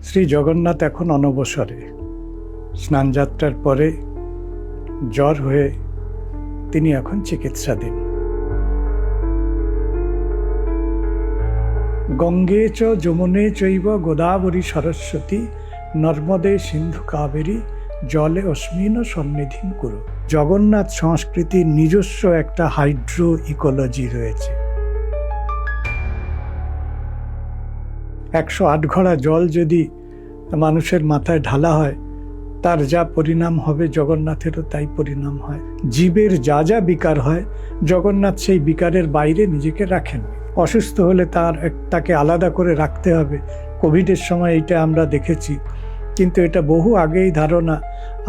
শ্রী জগন্নাথ এখন অনবসরে। স্নানযাত্রার পরে জ্বর হয়ে তিনি এখন চিকিৎসাধীন। গঙ্গে চ যমুনে চৈব গোদাবরী সরস্বতী নর্মদে সিন্ধু কাবেরী জলে অস্মিন সন্নিধিং কুরু। জগন্নাথ সংস্কৃতির নিজস্ব একটা হাইড্রো ইকোলজি রয়েছে। 108 ঘড়া জল যদি মানুষের মাথায় ঢালা হয়, তার যা পরিণাম হবে জগন্নাথেরও তাই পরিণাম হয়। জীবের যা যা বিকার হয়, জগন্নাথ সেই বিকারের বাইরে নিজেকে রাখেন। অসুস্থ হলে তাকে আলাদা করে রাখতে হবে। কোভিডের সময় এটা আমরা দেখেছি, কিন্তু এটা বহু আগেই ধারণা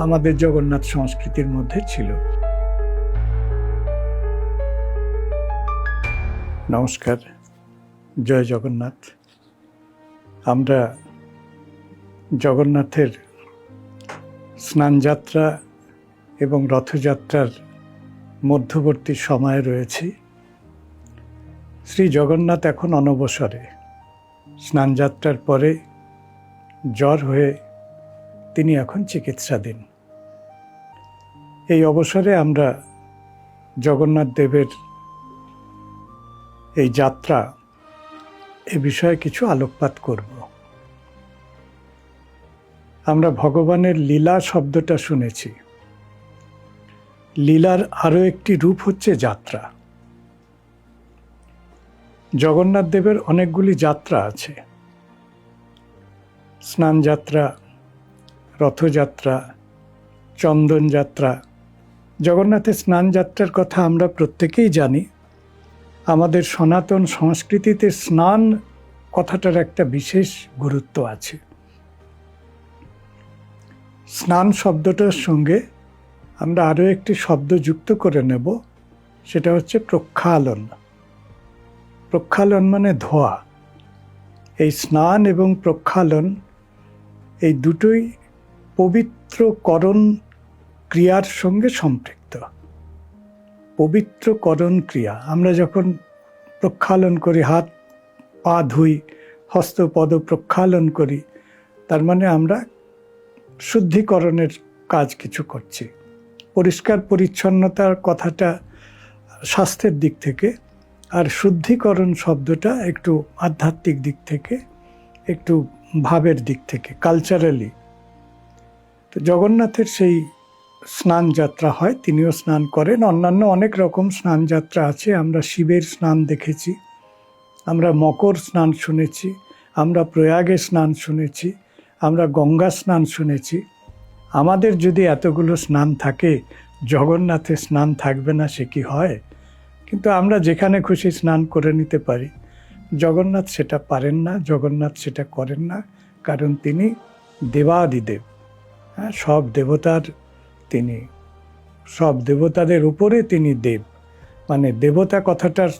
আমাদের জগন্নাথ সংস্কৃতির মধ্যে ছিল। নমস্কার, জয় জগন্নাথ। আমরা জগন্নাথের স্নানযাত্রা এবং রথযাত্রার মধ্যবর্তী সময়ে রয়েছি। শ্রী জগন্নাথ এখন অনবসরে। স্নানযাত্রার পরে জ্বর হয়ে তিনি এখন চিকিৎসাধীন। এই অবসরে আমরা জগন্নাথ দেবের এই যাত্রা এ বিষয়ে কিছু আলোকপাত করব। আমরা ভগবানের লীলা শব্দটা শুনেছি। লীলার আরও একটি রূপ হচ্ছে যাত্রা। জগন্নাথ দেবের অনেকগুলি যাত্রা আছে। স্নানযাত্রা, রথযাত্রা, চন্দন যাত্রা। জগন্নাথের স্নানযাত্রার কথা আমরা প্রত্যেকেই জানি। আমাদের সনাতন সংস্কৃতিতে স্নান কথাটার একটা বিশেষ গুরুত্ব আছে। স্নান শব্দটার সঙ্গে আমরা আরও একটি শব্দ যুক্ত করে নেব, সেটা হচ্ছে প্রক্ষালন। প্রক্ষালন মানে ধোয়া। এই স্নান এবং প্রক্ষালন এই দুটোই পবিত্রকরণ ক্রিয়ার সঙ্গে সম্পৃক্ত। পবিত্রকরণ ক্রিয়া। আমরা যখন প্রক্ষালন করি, হাত পা ধুই, হস্তপদ প্রক্ষালন করি, তার মানে আমরা শুদ্ধিকরণের কাজ কিছু করছি। পরিষ্কার পরিচ্ছন্নতার কথাটা স্বাস্থ্যের দিক থেকে, আর শুদ্ধিকরণ শব্দটা একটু আধ্যাত্মিক দিক থেকে, একটু ভাবের দিক থেকে, কালচারালি। তো জগন্নাথের সেই স্নান যাত্রা হয়, তিনিও স্নান করেন। অন্যান্য অনেক রকম স্নান যাত্রা আছে। আমরা শিবের স্নান দেখেছি, আমরা মকর স্নান শুনেছি, আমরা প্রয়াগে স্নান শুনেছি, আমরা গঙ্গা স্নান শুনেছি। আমাদের যদি এতগুলো স্নান থাকে, জগন্নাথের স্নান থাকবে না সে কি হয়? কিন্তু আমরা যেখানে খুশি স্নান করে নিতে পারি। জগন্নাথ সেটা পারেন না, জগন্নাথ সেটা করেন না, কারণ তিনি দেবাদিদেব। হ্যাঁ, সব দেবতাদের উপরে তিনি দেব। মানে দেবতা কথাটার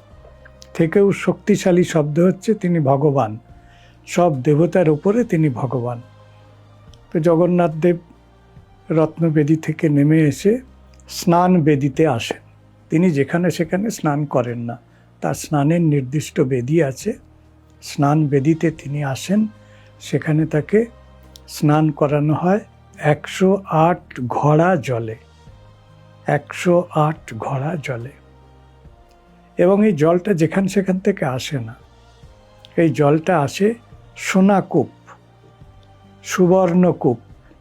থেকেও শক্তিশালী শব্দ হচ্ছে তিনি ভগবান। সব দেবতার উপরে তিনি ভগবান। তো জগন্নাথ দেব রত্নবেদী থেকে নেমে এসে স্নান বেদিতে আসেন। তিনি যেখানে সেখানে স্নান করেন না, তার স্নানের নির্দিষ্ট বেদি আছে। স্নান বেদিতে তিনি আসেন, সেখানে তাকে স্নান করানো হয় 108 ঘড়া জলে। 108 ঘড়া জলে। এবং এই জলটা সেখান থেকে আসে না। এই জলটা আসে সোনাকূপ, সুবর্ণকূপ,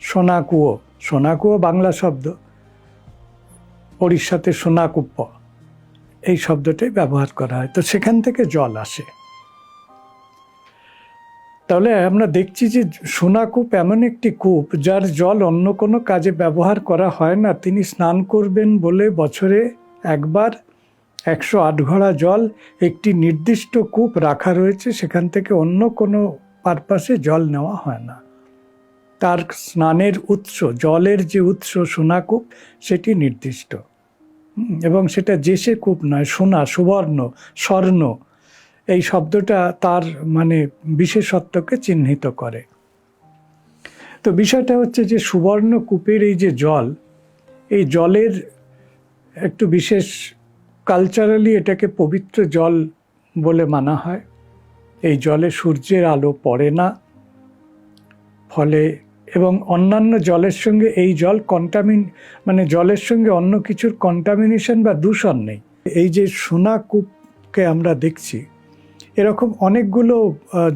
সোনাকুয়ো। সোনাকুয়ো বাংলা শব্দ, ওড়িশাতে সোনাকূপ এই শব্দটাই ব্যবহার করা হয়। তো সেখান থেকে জল আসে। তাহলে আমরা দেখছি যে সোনাকূপ এমন একটি কূপ যার জল অন্য কোনো কাজে ব্যবহার করা হয় না। তিনি স্নান করবেন বলে বছরে একবার 108 ঘড়া জল একটি নির্দিষ্ট কূপ রাখা রয়েছে, সেখান থেকে অন্য কোনো পারপাসে জল নেওয়া হয় না। তার স্নানের উৎস, জলের যে উৎস সোনাকূপ, সেটি নির্দিষ্ট। এবং সেটা যে সে কূপ নয়, সোনা, সুবর্ণ, স্বর্ণ, এই শব্দটা তার মানে বিশেষত্বকে চিহ্নিত করে। তো বিষয়টা হচ্ছে যে সুবর্ণ কূপের এই যে জল, এই জলের একটু বিশেষ কালচারালি এটাকে পবিত্র জল বলে মানা হয়। এই জলে সূর্যের আলো পড়ে না, ফলে এবং অন্যান্য জলের সঙ্গে এই জল মানে জলের সঙ্গে অন্য কিছুর কন্টামিনেশন বা দূষণ নেই। এই যে সোনা কূপকে আমরা দেখছি, এরকম অনেকগুলো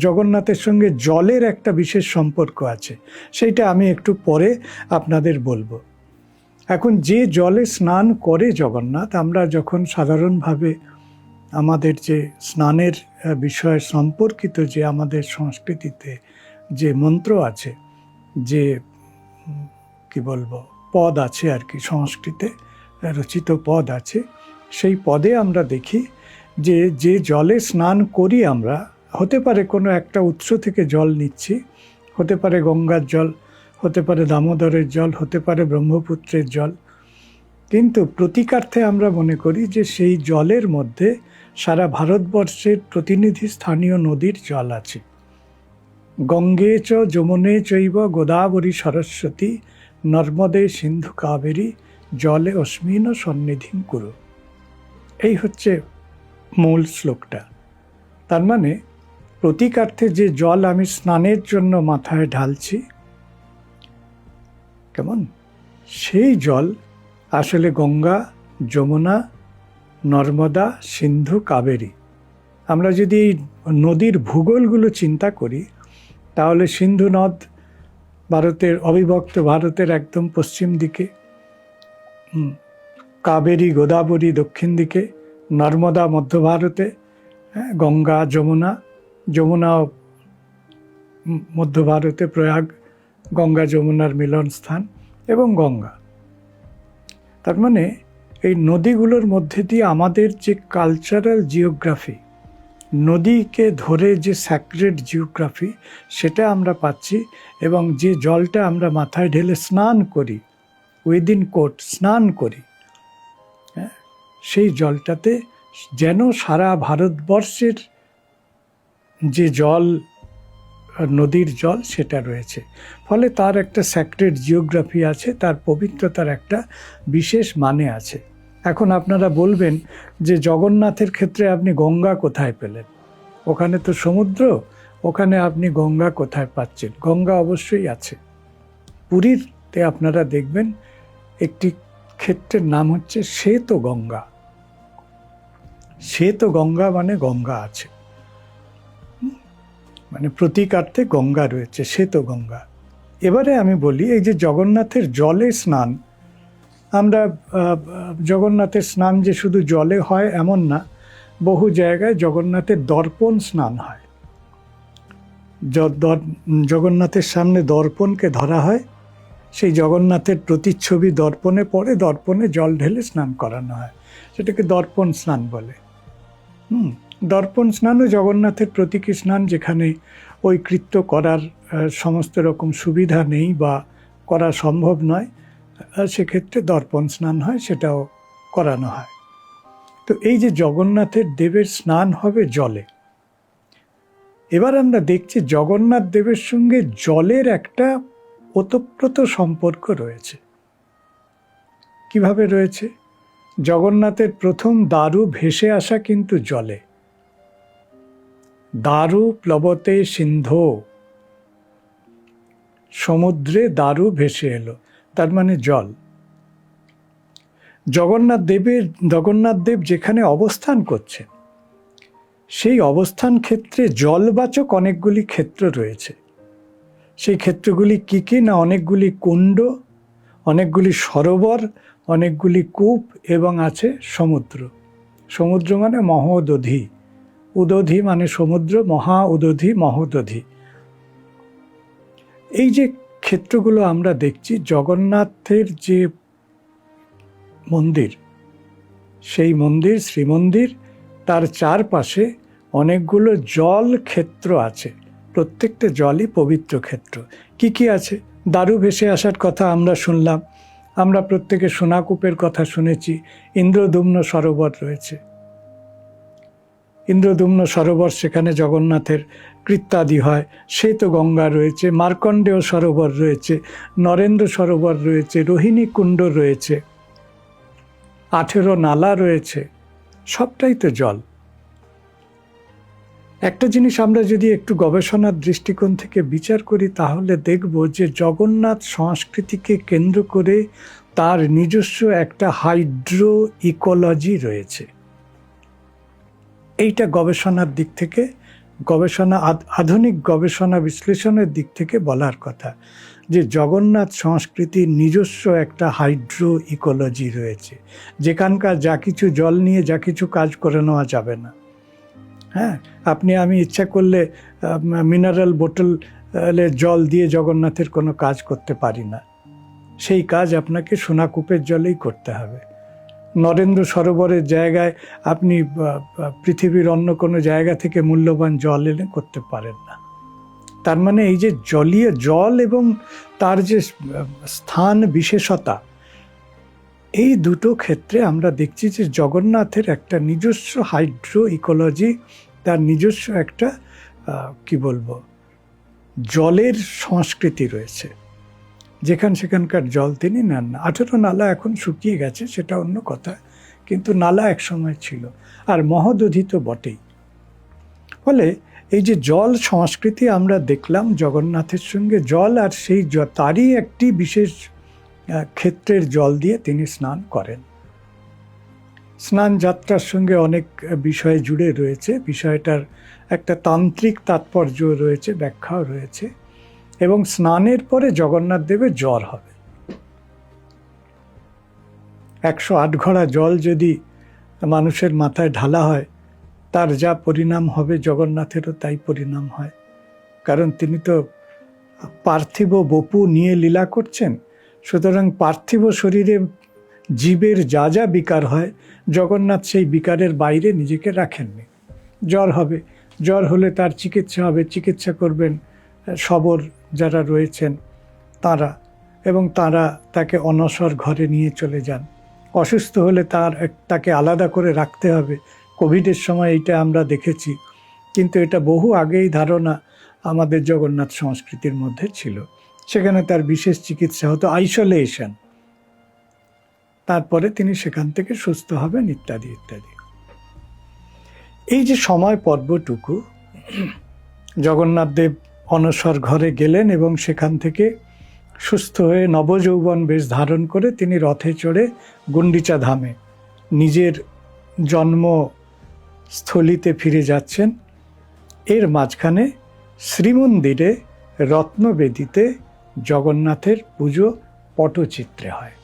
জগন্নাথের সঙ্গে জলের একটা বিশেষ সম্পর্ক আছে, সেইটা আমি একটু পরে আপনাদের বলবো। এখন যে জলে স্নান করে জগন্নাথ, আমরা যখন সাধারণভাবে আমাদের যে স্নানের বিষয় সম্পর্কিত যে আমাদের সংস্কৃতিতে যে মন্ত্র আছে, যে কি বলবো পদ আছে আর কি, সংস্কৃতে রচিত পদ আছে, সেই পদে আমরা দেখি যে যে জলে স্নান করি আমরা, হতে পারে কোনো একটা উৎস থেকে জল নিচ্ছি, হতে পারে গঙ্গার জল, হতে পারে দামোদরের জল, হতে পারে ব্রহ্মপুত্রের জল, কিন্তু প্রতীকার্থে আমরা মনে করি যে সেই জলের মধ্যে সারা ভারতবর্ষের প্রতিনিধি স্থানীয় নদীর জল আছে। গঙ্গে চ যমুনে চৈব গোদাবরী সরস্বতী নর্মদে সিন্ধু কাবেরী জলে অস্মিন সন্নিধিং কুরু। এই হচ্ছে মূল শ্লোকটা। তার মানে প্রতীকার্থে যে জল আমি স্নানের জন্য মাথায় ঢালছি, কেমন, সেই জল আসলে গঙ্গা, যমুনা, নর্মদা, সিন্ধু, কাবেরী। আমরা যদি এই নদীর ভূগোলগুলো চিন্তা করি, তাহলে সিন্ধু নদ ভারতের অবিভক্ত ভারতের একদম পশ্চিম দিকে, কাবেরী গোদাবরী দক্ষিণ দিকে, নর্মদা মধ্য ভারতে, গঙ্গা যমুনা মধ্য ভারতে প্রয়াগ, গঙ্গা যমুনার মিলন স্থান, এবং গঙ্গা। তার মানে এই নদীগুলোর মধ্যে দিয়ে আমাদের যে কালচারাল জিওগ্রাফি, নদীকে ধরে যে স্যাক্রেড জিওগ্রাফি, সেটা আমরা পাচ্ছি। এবং যে জলটা আমরা মাথায় ঢেলে স্নান করি, উইদিন কোট স্নান করি, সেই জলটাতে যেন সারা ভারতবর্ষের যে জল, নদীর জল, সেটা রয়েছে। ফলে তার একটা স্যাক্রেড জিওগ্রাফি আছে, তার পবিত্রতার একটা বিশেষ মানে আছে। এখন আপনারা বলবেন যে জগন্নাথের ক্ষেত্রে আপনি গঙ্গা কোথায় পেলেন? ওখানে তো সমুদ্র, ওখানে আপনি গঙ্গা কোথায় পাচ্ছেন? গঙ্গা অবশ্যই আছে। পুরীতে আপনারা দেখবেন একটি ক্ষেত্রের নাম হচ্ছে শ্বেত গঙ্গা। শ্বেত গঙ্গা মানে গঙ্গা আছে, মানে প্রতীকার্থে গঙ্গা রয়েছে, শ্বেত গঙ্গা। এবারে আমি বলি, এই যে জগন্নাথের জলে স্নান, আমরা জগন্নাথের স্নান যে শুধু জলে হয় এমন না, বহু জায়গায় জগন্নাথের দর্পণ স্নান হয়। জগন্নাথের সামনে দর্পণকে ধরা হয়, সেই জগন্নাথের প্রতিচ্ছবি দর্পণে পড়ে, দর্পণে জল ঢেলে স্নান করানো হয়, সেটাকে দর্পণ স্নান বলে। দর্পণ স্নানও জগন্নাথের প্রতীকী স্নান, যেখানে ওই কৃত্য করার সমস্ত রকম সুবিধা নেই বা করা সম্ভব নয়, সেক্ষেত্রে দর্পণ স্নান হয়, সেটাও করানো হয়। তো এই যে জগন্নাথের দেবের স্নান হবে জলে, এবার আমরা দেখছি জগন্নাথ দেবের সঙ্গে জলের একটা ওতপ্রোত সম্পর্ক রয়েছে। কিভাবে রয়েছে? জগন্নাথের প্রথম দারু ভেসে আসা কিন্তু জলে। দারু প্লবতে সিন্ধু, সমুদ্রে দারু ভেসে এলো, তার মানে জল। জগন্নাথ দেব যেখানে অবস্থান করছে, সেই অবস্থান ক্ষেত্রে জলবাচক অনেকগুলি ক্ষেত্র রয়েছে। সেই ক্ষেত্রগুলি কি কি না, অনেকগুলি কুণ্ড, অনেকগুলি সরোবর, অনেকগুলি কূপ, এবং আছে সমুদ্র। সমুদ্র মানে মহোদধি, উদধি মানে সমুদ্র, মহা উদধি, মহোদধি। এই যে ক্ষেত্রগুলো আমরা দেখছি, জগন্নাথের যে মন্দির, সেই মন্দির, শ্রীমন্দির, তার চারপাশে অনেকগুলো জল ক্ষেত্র আছে। প্রত্যেকটা জলই পবিত্র ক্ষেত্র। কি কি আছে? দারু ভেসে আসার কথা আমরা শুনলাম, আমরা প্রত্যেকে সোনাকূপের কথা শুনেছি। ইন্দ্রদুম্ন সরোবর রয়েছে, ইন্দ্রদুম্ন সরোবর, সেখানে জগন্নাথের কৃত্যাদি হয়। শ্বেত গঙ্গা রয়েছে, মার্কণ্ডেয় সরোবর রয়েছে, নরেন্দ্র সরোবর রয়েছে, রোহিণী কুণ্ড রয়েছে, 18 নালা রয়েছে, সবটাই তো জল। একটা জিনিস আমরা যদি একটু গবেষণার দৃষ্টিকোণ থেকে বিচার করি তাহলে দেখব যে জগন্নাথ সংস্কৃতিকে কেন্দ্র করে তার নিজস্ব একটা হাইড্রো ইকোলজি রয়েছে। এইটা গবেষণার দিক থেকে, আধুনিক গবেষণা বিশ্লেষণের দিক থেকে বলার কথা যে জগন্নাথ সংস্কৃতির নিজস্ব একটা হাইড্রো ইকোলজি রয়েছে, যেখানকার যা কিছু জল নিয়ে যা কিছু কাজ করে নেওয়া যাবে না। হ্যাঁ, আমি ইচ্ছা করলে মিনারেল বোতলে জল দিয়ে জগন্নাথের কোনো কাজ করতে পারি না, সেই কাজ আপনাকে সোনাকূপের জলেই করতে হবে। নরেন্দ্র সরোবরের জায়গায় আপনি পৃথিবীর অন্য কোনো জায়গা থেকে মূল্যবান জল এনে করতে পারেন না। তার মানে এই যে জলীয় জল এবং তার যে স্থান বিশেষতা, এই দুটো ক্ষেত্রে আমরা দেখছি যে জগন্নাথের একটা নিজস্ব হাইড্রো ইকোলজি, তার নিজস্ব একটা জলের সংস্কৃতি রয়েছে, সেখানকার জল তিনি নেন না। 18 নালা এখন শুকিয়ে গেছে, সেটা অন্য কথা, কিন্তু নালা এক সময় ছিল, আর মহোদধি তো বটেই। ফলে এই যে জল সংস্কৃতি আমরা দেখলাম জগন্নাথের সঙ্গে, জল আর সেই তারই একটি বিশেষ ক্ষেত্রের জল দিয়ে তিনি স্নান করেন। স্নান যাত্রার সঙ্গে অনেক বিষয় জুড়ে রয়েছে, বিষয়টার একটা তান্ত্রিক তাৎপর্য রয়েছে, ব্যাখ্যাও রয়েছে। এবং স্নানের পরে জগন্নাথ দেবের জ্বর হবে। 108 ঘড়া জল যদি মানুষের মাথায় ঢালা হয়, তার যা পরিণাম হবে জগন্নাথেরও তাই পরিণাম হয়। কারণ তিনি তো পার্থিব বপু নিয়ে লীলা করছেন, সুতরাং পার্থিব শরীরে জীবের যা যা বিকার হয়, জগন্নাথ সেই বিকারের বাইরে নিজেকে রাখেননি। জ্বর হবে, জ্বর হলে তার চিকিৎসা হবে, চিকিৎসা করবেন শবর যারা রয়েছেন তারা, এবং তারা তাকে অনসর ঘরে নিয়ে চলে যান। অসুস্থ হলে তাকে আলাদা করে রাখতে হবে। কোভিডের সময় এইটা আমরা দেখেছি, কিন্তু এটা বহু আগেই ধারণা আমাদের জগন্নাথ সংস্কৃতির মধ্যে ছিল। সেখানে তার বিশেষ চিকিৎসা হতো, আইসোলেশন, তারপরে তিনি সেখান থেকে সুস্থ হবেন, ইত্যাদি ইত্যাদি। এই যে সময় পর্বটুকু জগন্নাথ দেব অনসর ঘরে গেলেন এবং সেখান থেকে সুস্থ হয়ে নবযৌবন বেশ ধারণ করে তিনি রথে চড়ে গুন্ডিচা ধামে নিজের জন্মস্থলিতে ফিরে যাচ্ছেন। এর মাঝখানে শ্রীমন্দিরে রত্নবেদিতে জগন্নাথের পুজো পটচিত্রে হয়।